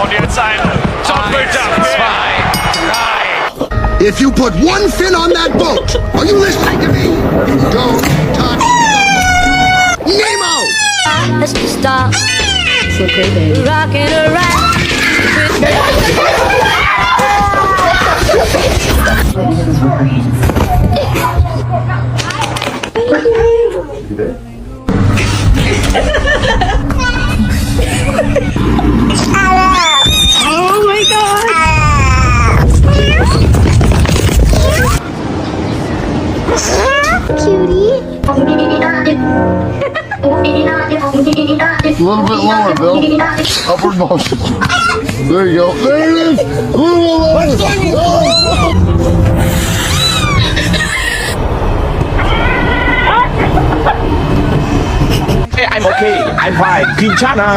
Und jetzt ein doppelter Pin. If you put one fin on that boat, are you listening to me? Don't touch Nemo! Let's just stop. It's okay, baby. Rocking around. Oh my god! Cutie. A little bit lower, Bill. Upward motion. There you go. There it is. A little lower. I'm okay. I'm fine. Kinshana.